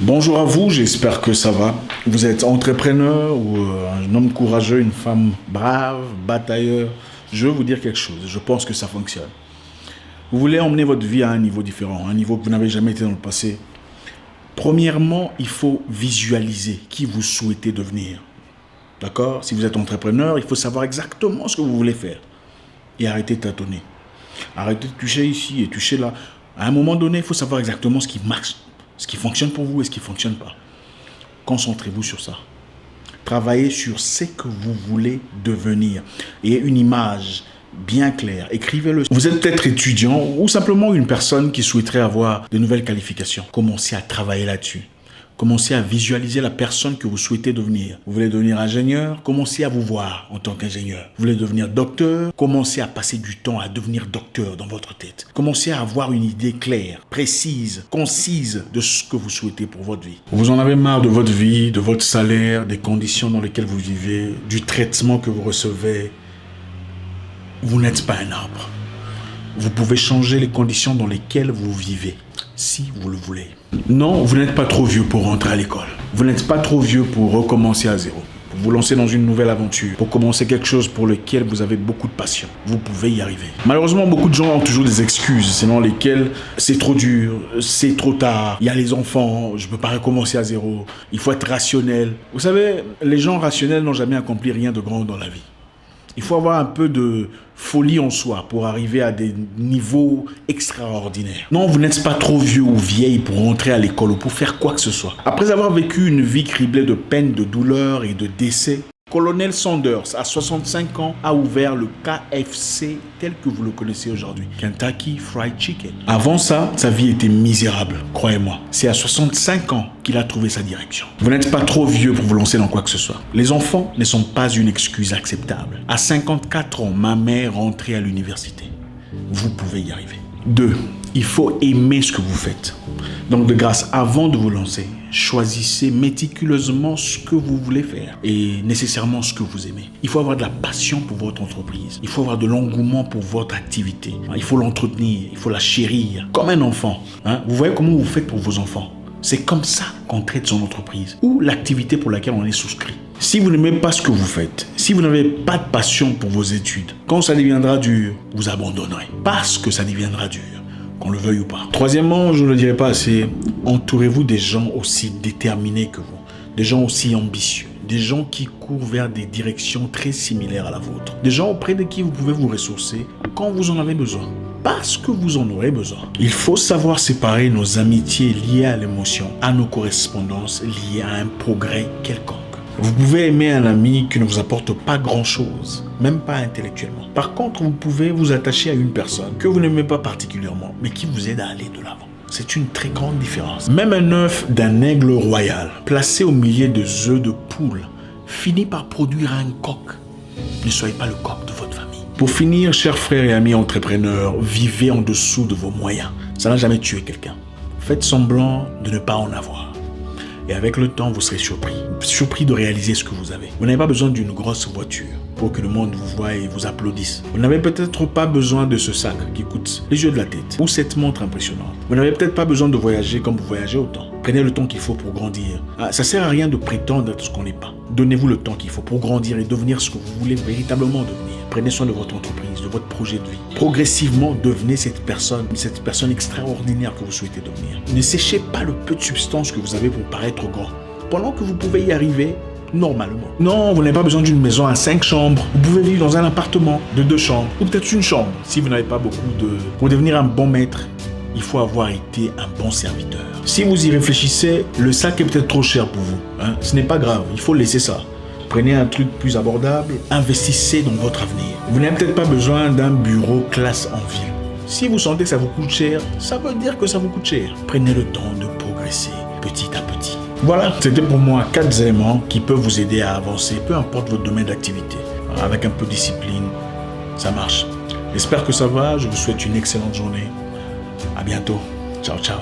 Bonjour à vous, j'espère que ça va. Vous êtes entrepreneur ou un homme courageux, une femme brave, batailleur. Je veux vous dire quelque chose, je pense que ça fonctionne. Vous voulez emmener votre vie à un niveau différent, un niveau que vous n'avez jamais été dans le passé. Premièrement, il faut visualiser qui vous souhaitez devenir. D'accord? Si vous êtes entrepreneur, il faut savoir exactement ce que vous voulez faire. Et arrêter de tâtonner. Arrêtez de toucher ici et toucher là. À un moment donné, il faut savoir exactement ce qui marche, ce qui fonctionne pour vous et ce qui ne fonctionne pas. Concentrez-vous sur ça. Travaillez sur ce que vous voulez devenir. Et une image bien claire, écrivez-le. Vous êtes peut-être étudiant ou simplement une personne qui souhaiterait avoir de nouvelles qualifications. Commencez à travailler là-dessus. Commencez à visualiser la personne que vous souhaitez devenir. Vous voulez devenir ingénieur? Commencez à vous voir en tant qu'ingénieur. Vous voulez devenir docteur? Commencez à passer du temps à devenir docteur dans votre tête. Commencez à avoir une idée claire, précise, concise de ce que vous souhaitez pour votre vie. Vous en avez marre de votre vie, de votre salaire, des conditions dans lesquelles vous vivez, du traitement que vous recevez. Vous n'êtes pas un arbre. Vous pouvez changer les conditions dans lesquelles vous vivez, si vous le voulez. Non, vous n'êtes pas trop vieux pour rentrer à l'école. Vous n'êtes pas trop vieux pour recommencer à zéro, pour vous lancer dans une nouvelle aventure, pour commencer quelque chose pour lequel vous avez beaucoup de passion. Vous pouvez y arriver. Malheureusement, beaucoup de gens ont toujours des excuses, selon lesquelles c'est trop dur, c'est trop tard, il y a les enfants, je ne peux pas recommencer à zéro, il faut être rationnel. Vous savez, les gens rationnels n'ont jamais accompli rien de grand dans la vie. Il faut avoir un peu de folie en soi pour arriver à des niveaux extraordinaires. Non, vous n'êtes pas trop vieux ou vieille pour rentrer à l'école ou pour faire quoi que ce soit. Après avoir vécu une vie criblée de peine, de douleur et de décès, Colonel Sanders, à 65 ans, a ouvert le KFC tel que vous le connaissez aujourd'hui, Kentucky Fried Chicken. Avant ça, sa vie était misérable, croyez-moi. C'est à 65 ans qu'il a trouvé sa direction. Vous n'êtes pas trop vieux pour vous lancer dans quoi que ce soit. Les enfants ne sont pas une excuse acceptable. À 54 ans, ma mère rentrait à l'université. Vous pouvez y arriver. 2. Il faut aimer ce que vous faites. Donc de grâce, avant de vous lancer, choisissez méticuleusement ce que vous voulez faire et nécessairement ce que vous aimez. Il faut avoir de la passion pour votre entreprise. Il faut avoir de l'engouement pour votre activité. Il faut l'entretenir, il faut la chérir comme un enfant. Vous voyez comment vous faites pour vos enfants? C'est comme ça qu'on traite son entreprise ou l'activité pour laquelle on est souscrit. Si vous n'aimez pas ce que vous faites, si vous n'avez pas de passion pour vos études, quand ça deviendra dur, vous abandonnerez parce que ça deviendra dur. Qu'on le veuille ou pas. Troisièmement, je ne le dirai pas assez, entourez-vous des gens aussi déterminés que vous, des gens aussi ambitieux, des gens qui courent vers des directions très similaires à la vôtre, des gens auprès de qui vous pouvez vous ressourcer quand vous en avez besoin, parce que vous en aurez besoin. Il faut savoir séparer nos amitiés liées à l'émotion, à nos correspondances liées à un progrès quelconque. Vous pouvez aimer un ami qui ne vous apporte pas grand-chose, même pas intellectuellement. Par contre, vous pouvez vous attacher à une personne que vous n'aimez pas particulièrement, mais qui vous aide à aller de l'avant. C'est une très grande différence. Même un œuf d'un aigle royal, placé au milieu de œufs de poule, finit par produire un coq. Ne soyez pas le coq de votre famille. Pour finir, chers frères et amis entrepreneurs, vivez en dessous de vos moyens. Ça n'a jamais tué quelqu'un. Faites semblant de ne pas en avoir. Et avec le temps, vous serez surpris de réaliser ce que vous avez. Vous n'avez pas besoin d'une grosse voiture pour que le monde vous voie et vous applaudisse. Vous n'avez peut-être pas besoin de ce sac qui coûte les yeux de la tête ou cette montre impressionnante. Vous n'avez peut-être pas besoin de voyager comme vous voyagez autant. Prenez le temps qu'il faut pour grandir. Ça sert à rien de prétendre être ce qu'on n'est pas. Donnez-vous le temps qu'il faut pour grandir et devenir ce que vous voulez véritablement devenir. Prenez soin de votre entreprise, de votre projet de vie. Progressivement, devenez cette personne extraordinaire que vous souhaitez devenir. Ne séchez pas le peu de substance que vous avez pour paraître grand, pendant que vous pouvez y arriver normalement. Non, vous n'avez pas besoin d'une maison à 5 chambres. Vous pouvez vivre dans un appartement de 2 chambres, ou peut-être une chambre, si vous n'avez pas beaucoup de... Pour devenir un bon maître, il faut avoir été un bon serviteur. Si vous y réfléchissez, le sac est peut-être trop cher pour vous. Ce n'est pas grave, il faut laisser ça. Prenez un truc plus abordable, investissez dans votre avenir. Vous n'avez peut-être pas besoin d'un bureau classe en ville. Si vous sentez que ça vous coûte cher, ça veut dire que ça vous coûte cher. Prenez le temps de progresser petit à petit. Voilà, c'était pour moi 4 éléments qui peuvent vous aider à avancer, peu importe votre domaine d'activité. Avec un peu de discipline, ça marche. J'espère que ça va, je vous souhaite une excellente journée. À bientôt. Ciao, ciao.